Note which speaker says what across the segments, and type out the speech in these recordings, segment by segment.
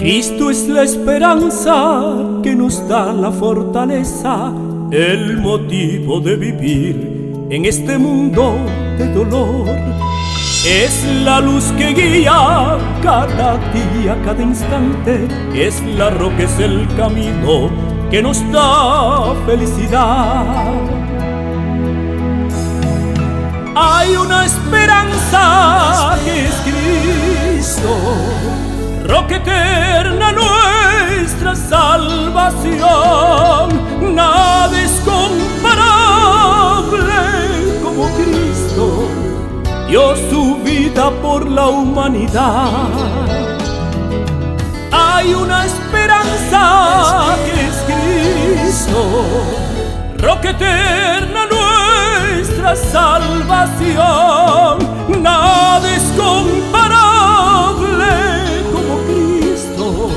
Speaker 1: Cristo es la esperanza que nos da la fortaleza, el motivo de vivir en este mundo de dolor. Es la luz que guía cada día, cada instante. Es la roca, es el camino que nos da felicidad. Hay una esperanza que es Cristo, roca eterna, nuestra salvación. Nada es comparable como Cristo dio su vida por la humanidad. Hay una esperanza que es Cristo, roca eterna, nuestra salvación. Nada es comparable como Cristo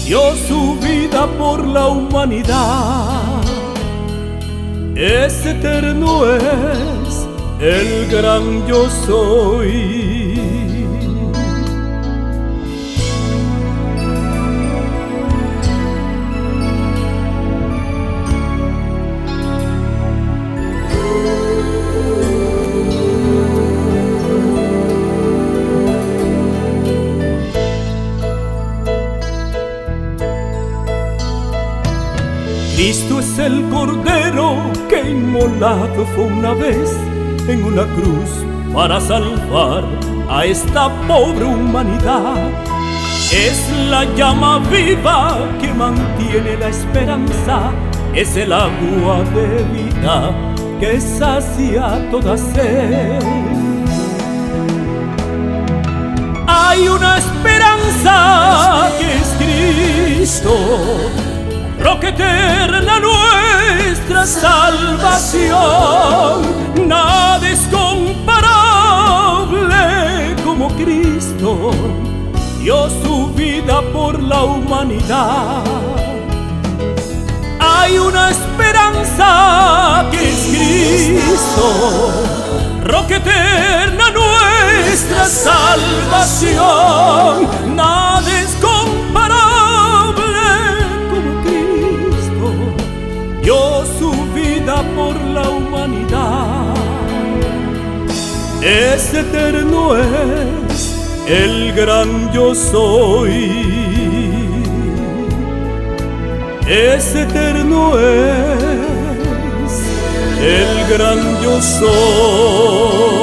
Speaker 1: dio su vida por la humanidad. Es eterno, es el gran yo soy. Cristo es el Cordero que inmolado fue una vez en una cruz para salvar a esta pobre humanidad. Es la llama viva que mantiene la esperanza, es el agua de vida que sacia toda sed. Hay una esperanza que es Cristo, roca eterna, nuestra salvación. Nada es comparable como Cristo dio su vida por la humanidad. Hay una esperanza que es Cristo, roca eterna, nuestra salvación. Nada es comparable como Cristo dio su vida por la humanidad. Es eterno, es el gran yo soy. Es eterno, es el gran yo soy.